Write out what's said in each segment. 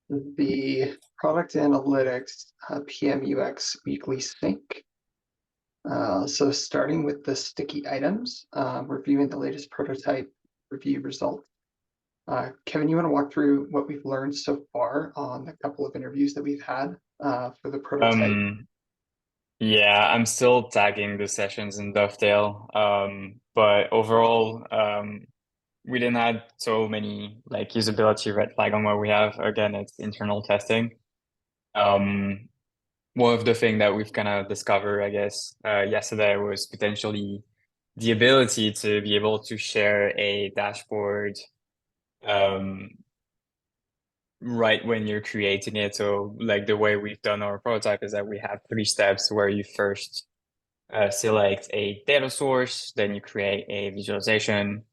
the product analytics PM/UX weekly sync. So starting with the sticky items, reviewing the latest prototype review results. Kevin, you want to walk through what we've learned so far on the couple of interviews that we've had for the prototype? Yeah, I'm still tagging the sessions in Dovetail. But overall, we didn't have so many like usability red flag on what we have. Again, it's internal testing. Um, One of the things that we've kind of discovered, I guess, yesterday was potentially the ability to be able to share a dashboard, um, right when you're creating it. So like the way we've done our prototype is that we have three steps where you first select a data source, then you create a visualization,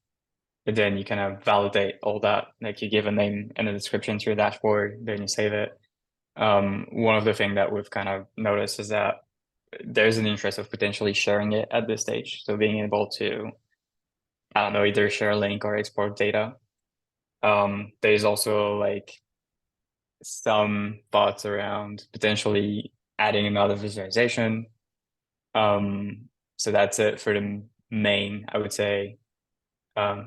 and then you kind of validate all that. Like you give a name and a description to your dashboard, then you save it. One of the things that we've kind of noticed is that there's an interest of potentially sharing it at this stage. So being able to, I don't know, either share a link or export data. There's also like some thoughts around potentially adding another visualization. So that's it for the main, I would say,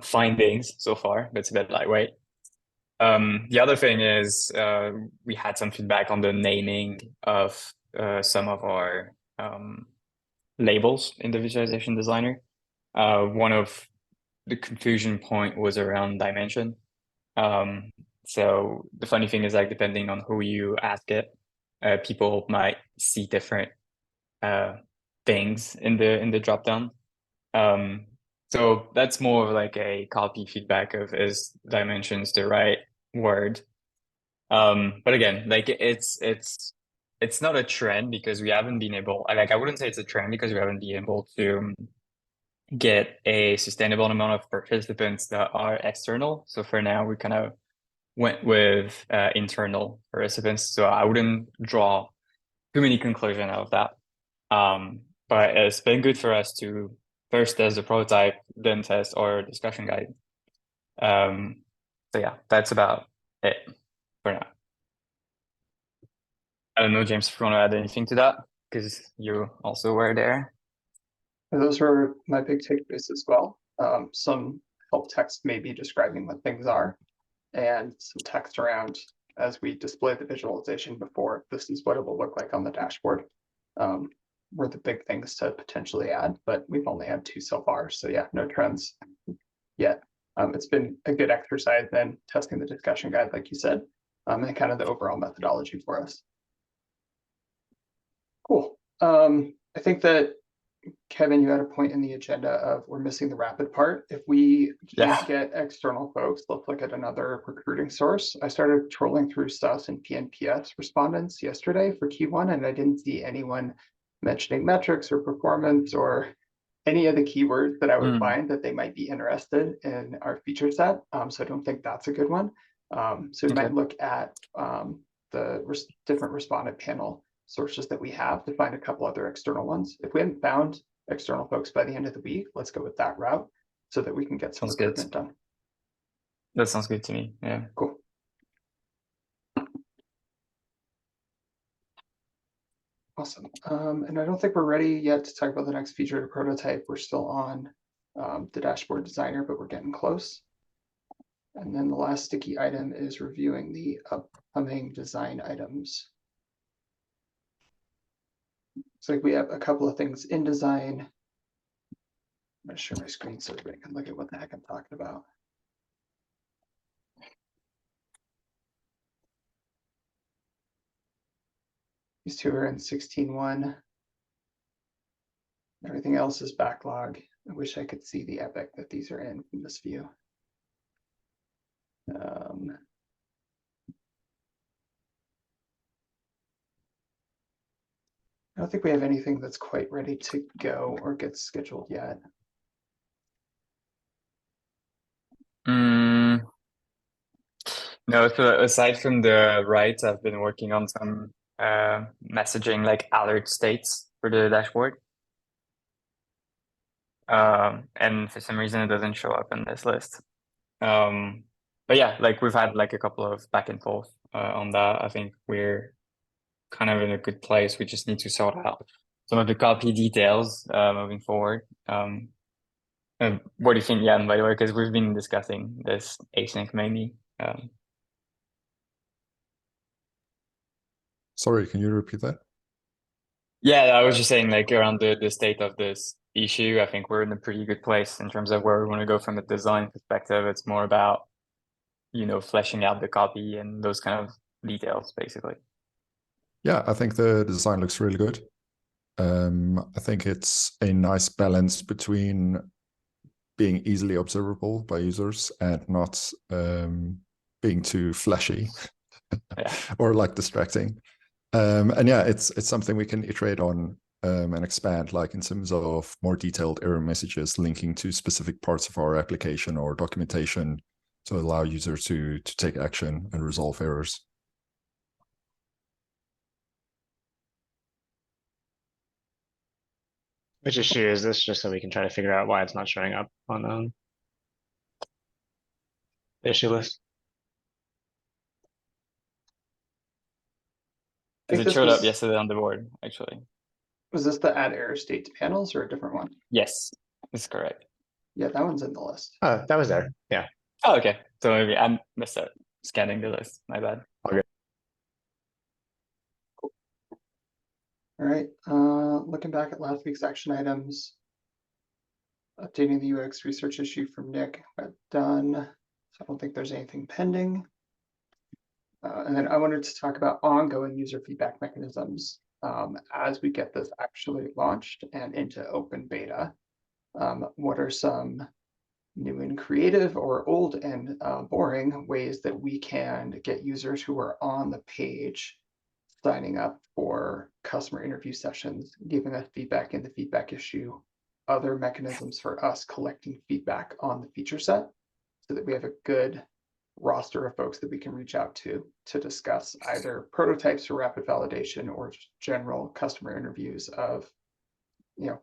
findings so far, but it's a bit lightweight. The other thing is we had some feedback on the naming of some of our labels in the visualization designer. One of the confusion point was around dimension. Um, so the funny thing is like depending on who you ask it, people might see different uh, things in the drop down. Um, so that's more of like a copy feedback of is dimensions the right word. But again, like it's not a trend because we haven't been able, like I wouldn't say it's a trend because we haven't been able to get a sustainable amount of participants that are external. So for now, we kind of went with internal participants. So I wouldn't draw too many conclusion out of that. But it's been good for us to first test the prototype, then test our discussion guide. So yeah, that's about it for now. I don't know, James, if you want to add anything to that, because you also were there. And those were my big takeaways as well. Some help text maybe describing what things are, and some text around as we display the visualization before this is what it will look like on the dashboard. Were the big things to potentially add, but we've only had two so far. So yeah, no trends yet. It's been a good exercise then testing the discussion guide, like you said, and kind of the overall methodology for us. Cool. I think that Kevin, you had a point in the agenda of we're missing the rapid part. If we can't Yeah. get external folks, let's look at another recruiting source. I started trolling through SUS and PNPS respondents yesterday for Q1, and I didn't see anyone mentioning metrics or performance or any of the keywords that I would Mm, find that they might be interested in our feature set. So I don't think that's a good one. So we okay. might look at the different respondent panel sources that we have to find a couple other external ones. If we haven't found external folks by the end of the week, let's go with that route so that we can get some Sounds good. recruitment done. That sounds good to me. Yeah. Cool. Awesome. And I don't think we're ready yet to talk about the next feature to prototype. We're still on the dashboard designer, but we're getting close. And then the last sticky item is reviewing the upcoming design items. Looks like we have a couple of things in design. I'm going to share my screen so everybody can look at what the heck I'm talking about. These two are in 16.1. Everything else is backlog. I wish I could see the epic that these are in from this view. I don't think we have anything that's quite ready to go or get scheduled yet. Mm, no, so aside from the writes, I've been working on some messaging like alert states for the dashboard. And for some reason it doesn't show up in this list. Um, But yeah, like we've had like a couple of back and forth on that. I think we're kind of in a good place. We just need to sort out some of the copy details moving forward. And what do you think, Jan, by the way? Because we've been discussing this async mainly. Sorry, can you repeat that? Yeah, I was just saying like around the state of this issue, I think we're in a pretty good place in terms of where we want to go from a design perspective. It's more about, fleshing out the copy and those kind of details, basically. Yeah, I think the design looks really good. I think it's a nice balance between being easily observable by users and not being too flashy Yeah. or like distracting. And yeah, it's something we can iterate on and expand, like in terms of more detailed error messages linking to specific parts of our application or documentation to allow users to take action and resolve errors. Which issue is this, just so we can try to figure out why it's not showing up on the issue list? I think Because it this showed up was, yesterday on the board, actually. was this the add error state to panels or a different one? Yes, that's correct. Yeah, that one's in the list. Oh, that was there. Yeah. Oh, okay. So maybe I missed out scanning the list. My bad. All right, looking back at last week's action items, updating the UX research issue from Nick, got done. So I don't think there's anything pending. And then I wanted to talk about ongoing user feedback mechanisms as we get this actually launched and into open beta. What are some new and creative or old and boring ways that we can get users who are on the page signing up for customer interview sessions, giving us feedback in the feedback issue, other mechanisms for us collecting feedback on the feature set so that we have a good roster of folks that we can reach out to discuss either prototypes for rapid validation or just general customer interviews of,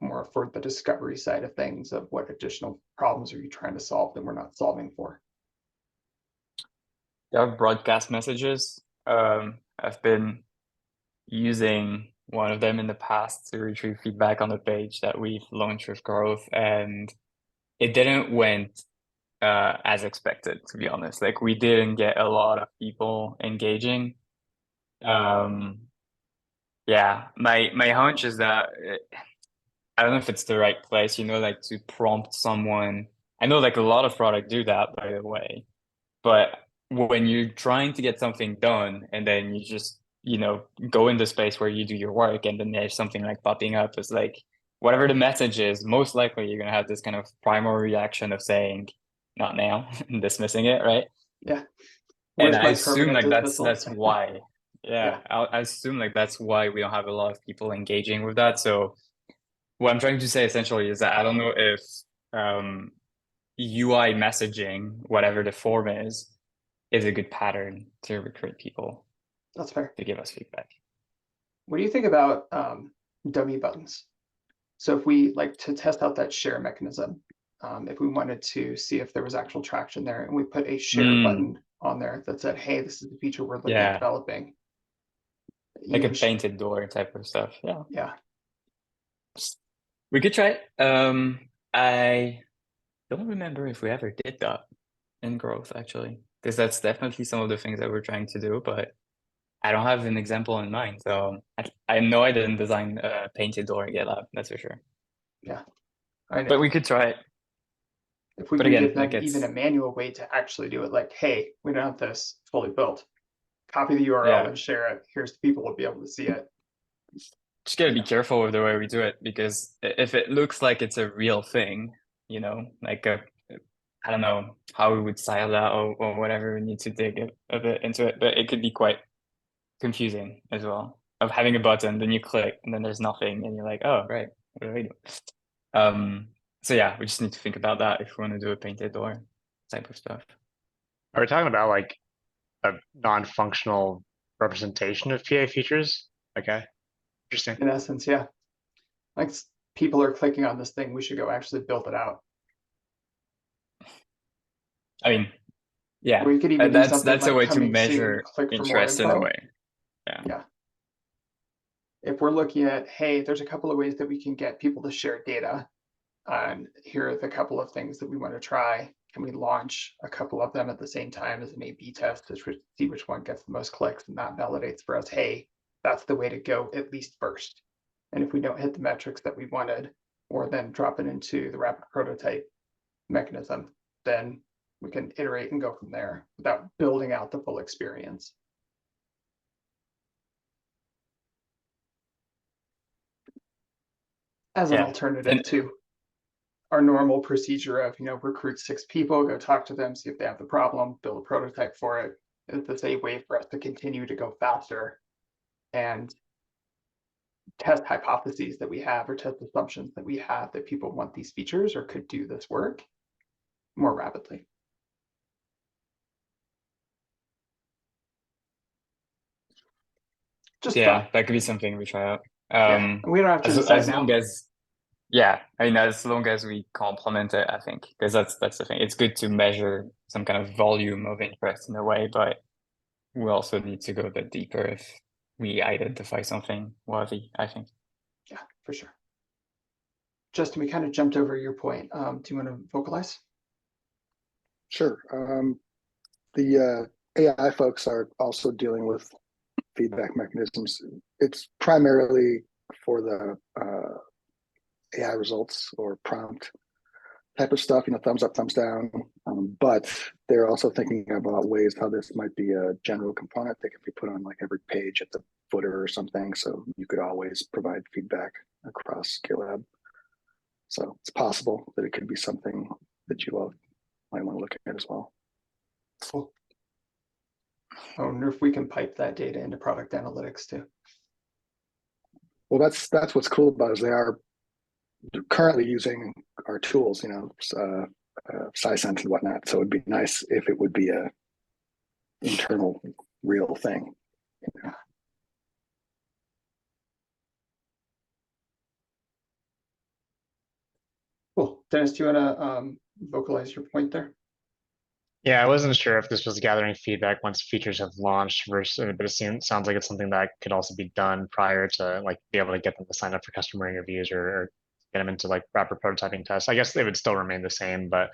more for the discovery side of things of what additional problems are you trying to solve that we're not solving for. There are broadcast messages. I've been using one of them in the past to retrieve feedback on the page that we've launched with growth, and it didn't went as expected, to be honest. Like we didn't get a lot of people engaging. Yeah, my hunch is that I don't know if it's the right place, like to prompt someone. I know like a lot of product do that, by the way, but when you're trying to get something done and then you just, go in the space where you do your work and then there's something like popping up, it's like whatever the message is, most likely you're gonna have this kind of primary reaction of saying, not now, and dismissing it, right? Yeah. And Where's I my assume permanent like dismissal? that's why. Yeah, I assume like that's why we don't have a lot of people engaging with that. So what I'm trying to say essentially is that I don't know if UI messaging, whatever the form is a good pattern to recruit people That's fair. to give us feedback. What do you think about dummy buttons? So if we like to test out that share mechanism, if we wanted to see if there was actual traction there and we put a share button on there that said, hey, this is the feature we're looking at developing. Like a painted door type of stuff. Yeah. Yeah. We could try it. I don't remember if we ever did that in growth actually, because that's definitely some of the things that we're trying to do, but I don't have an example in mind. So I know I didn't design a painted door in GitLab, that's for sure. Yeah. But we could try it. If we But can again, give them like even a manual way to actually do it, like, hey, we don't have this fully built. Copy the URL and share it. Here's the people will be able to see it. Just gotta be careful with the way we do it, because if it looks like it's a real thing, like I don't know how we would style that or whatever, we need to dig a bit into it, but it could be quite confusing as well. Of having a button, then you click, and then there's nothing, and you're like, oh, right, what do I do? So yeah, we just need to think about that if we want to do a painted door type of stuff. Are we talking about like a non-functional representation of PA features? Okay, interesting. In essence, yeah. Like people are clicking on this thing, we should go actually build it out. I mean, Yeah, We could even and do that's something a like way to coming soon, measure click for more interest in a info. way. Yeah. Yeah. If we're looking at, hey, there's a couple of ways that we can get people to share data, and here are the couple of things that we want to try. Can we launch a couple of them at the same time as an A/B test to see which one gets the most clicks, and that validates for us, hey, that's the way to go at least first. And if we don't hit the metrics that we wanted, or then drop it into the rapid prototype mechanism, then we can iterate and go from there without building out the full experience. As an Yeah. alternative to our normal procedure of, recruit 6 people, go talk to them, see if they have the problem, build a prototype for it. It's a way for us to continue to go faster and test hypotheses that we have or test assumptions that we have that people want these features or could do this work more rapidly. Just Yeah, that could be something we try out. yeah, we don't have to decide As long now. as, yeah, I mean, as long as we complement it, I think, because that's the thing. It's good to measure some kind of volume of interest in a way, but we also need to go a bit deeper if we identify something worthy, I think. Yeah, for sure. Justin, we kind of jumped over your point. Do you want to vocalize? Sure. The AI folks are also dealing with feedback mechanisms. It's primarily for the AI results or prompt type of stuff, thumbs up, thumbs down. But they're also thinking about ways how this might be a general component that could be put on like every page at the footer or something. So you could always provide feedback across GitLab. So it's possible that it could be something that you all might want to look at as well. Cool. I wonder if we can pipe that data into product analytics too. Well, that's what's cool about it is they are currently using our tools, Sisense and whatnot. So it'd be nice if it would be a internal real thing. Cool. Dennis, do you want to vocalize your point there? Yeah, I wasn't sure if this was gathering feedback once features have launched versus, but it sounds like it's something that could also be done prior to like be able to get them to sign up for customer interviews or get them into like rapid prototyping tests. I guess they would still remain the same, but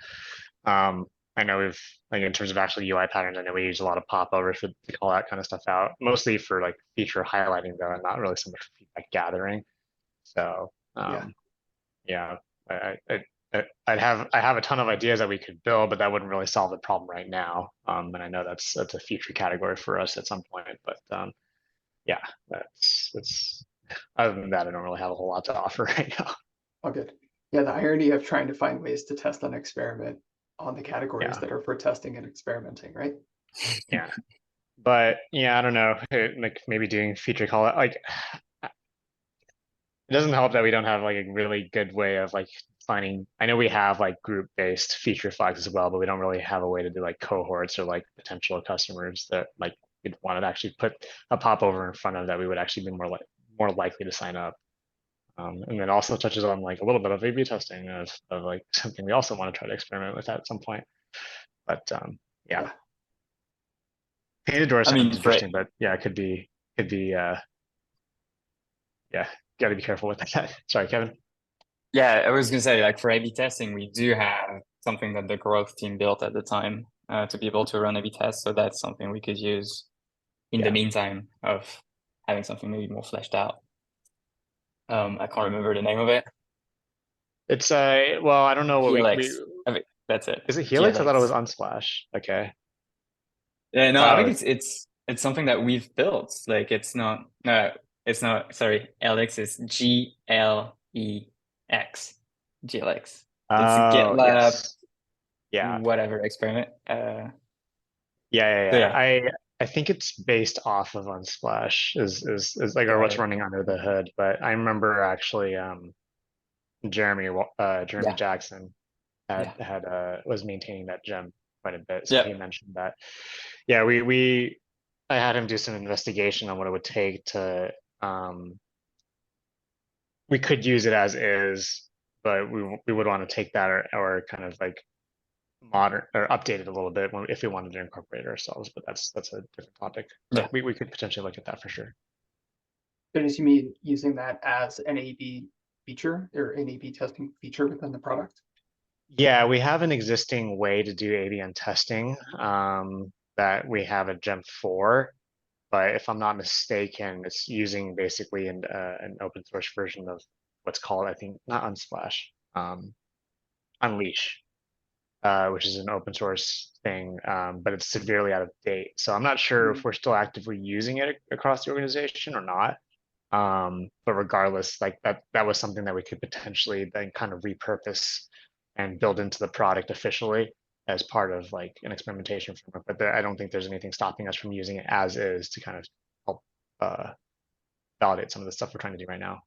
I know we've like in terms of actual UI patterns, I know we use a lot of popovers to call that kind of stuff out, mostly for like feature highlighting though, and not really so much for feedback gathering. So yeah, I have a ton of ideas that we could build, but that wouldn't really solve the problem right now. And I know that's a future category for us at some point. But yeah, that's other than that, I don't really have a whole lot to offer right now. All good. Yeah, the irony of trying to find ways to test on experiment on the categories that are for testing and experimenting, right? Yeah, but yeah, I don't know. Like maybe doing feature call it like it doesn't help that we don't have like a really good way of like finding. I know we have like group-based feature flags as well, but we don't really have a way to do like cohorts or like potential customers that like we'd want to actually put a popover in front of that we would actually be more likely to sign up. And then also touches on like a little bit of A/B testing of like something we also want to try to experiment with at some point. But yeah. Painted door sounds interesting, but yeah, it could be yeah, got to be careful with that. Sorry, Kevin. Yeah, I was gonna say, like for A/B testing, we do have something that the growth team built at the time to be able to run A/B tests. So that's something we could use in the meantime of having something maybe more fleshed out. I can't remember the name of it. It's well, I don't know what Helix. I mean, that's it. Is it Helix? I thought it was Helix. Unsplash. Okay. Yeah, no, I think it's something that we've built. Like it's not sorry, Helix is GLEX. GLX. It's a GitLab yes. Yeah. whatever experiment. Yeah. I think it's based off of Unsplash is like or what's running under the hood. But I remember actually Jeremy Jackson had was maintaining that gem quite a bit. So he mentioned that. Yeah, I had him do some investigation on what it would take to we could use it as is, but we would want to take that or kind of like modern or updated a little bit if we wanted to incorporate it ourselves, but that's a different topic. But Yeah. we could potentially look at that for sure. Dennis, you mean using that as an A/B feature or an A/B testing feature within the product? Yeah, we have an existing way to do ABN testing that we have a Gem 4, but if I'm not mistaken, it's using basically an open source version of what's called, I think, not Unsplash, Unleash, which is an open source thing, but it's severely out of date. So I'm not sure if we're still actively using it across the organization or not. But regardless, like that was something that we could potentially then kind of repurpose and build into the product officially as part of like an experimentation framework. But I don't think there's anything stopping us from using it as is to kind of help validate some of the stuff we're trying to do right now.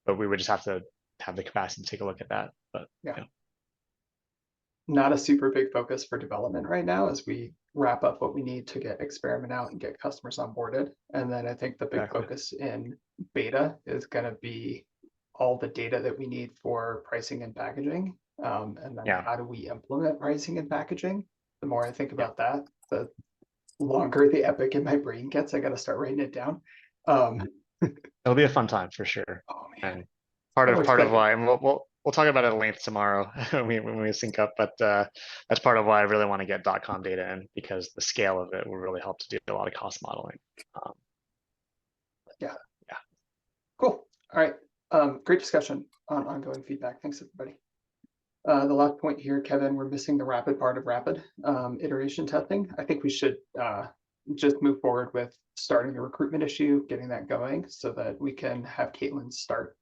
But we would just have to have the capacity to take a look at that. But Yeah. Not a super big focus for development right now as we wrap up what we need to get experiment out and get customers onboarded. And then I think the big Exactly. focus in beta is going to be all the data that we need for pricing and packaging. And then Yeah. how do we implement pricing and packaging? The more I think about that, the longer the epic in my brain gets. I got to start writing it down. It'll be a fun time for sure. Oh man. And part Oh, of exciting. why, and we'll talk about it at length tomorrow when we sync up. But that's part of why I really want to get .com data in, because the scale of it will really help to do a lot of cost modeling. Yeah. Yeah. Cool. All right. Great discussion on ongoing feedback. Thanks, everybody. The last point here, Kevin, we're missing the rapid part of rapid iteration testing. I think we should just move forward with starting the recruitment issue, getting that going so that we can have Caitlin start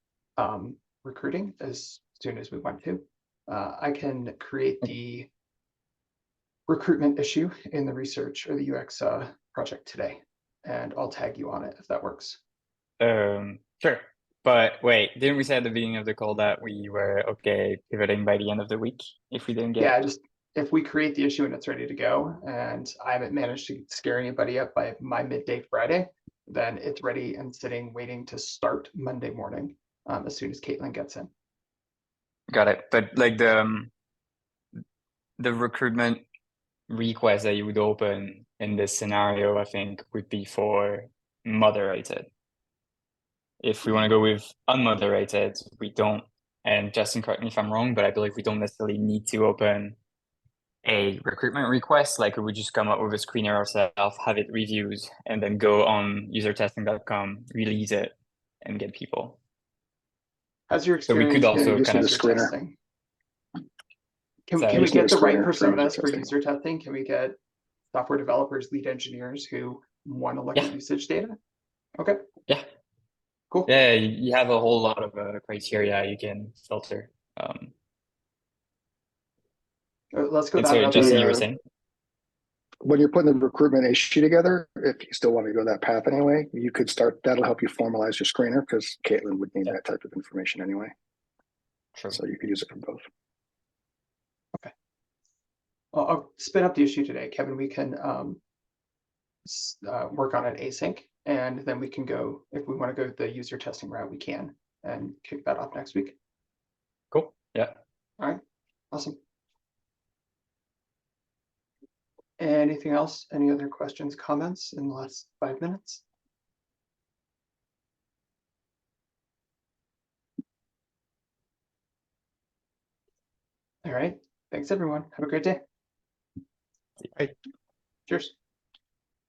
recruiting as soon as we want to. I can create the recruitment issue in the research or the UX project today, and I'll tag you on it if that works. Sure. But wait, didn't we say at the beginning of the call that we were okay pivoting by the end of the week if we didn't get Yeah, just if we create the issue and it's ready to go, and I haven't managed to scare anybody up by my midday Friday, then it's ready and sitting waiting to start Monday morning as soon as Caitlin gets in. Got it. But like the recruitment request that you would open in this scenario, I think would be for moderated. If we want to go with unmoderated, we don't, and Justin, correct me if I'm wrong, but I believe we don't necessarily need to open a recruitment request. Like we would just come up with a screener ourselves, have it reviewed, and then go on usertesting.com, release it, and get people. How's your So we experience could also in kind of user screener. testing? Can Sorry? we Just need get a the right screener for user personas for testing. user testing? Can we get software developers, lead engineers who want to look Yeah. at usage data? Okay. Yeah. Cool. Yeah, you have a whole lot of criteria you can filter. Let's go And that so route. Justin, Yeah. you were saying? When you're putting the recruitment issue together, if you still want to go that path anyway, you could start, that'll help you formalize your screener because Caitlin would need that type of information anyway. Sure. So you could use it for both. I'll spin up the issue today, Kevin. We can work on an async, and then we can go, if we want to go the user testing route, we can, and kick that off next week. Cool. Yeah. All right. Awesome. Anything else? Any other questions, comments in the last 5 minutes? All right. Thanks, everyone. Have a great day. Bye. Cheers.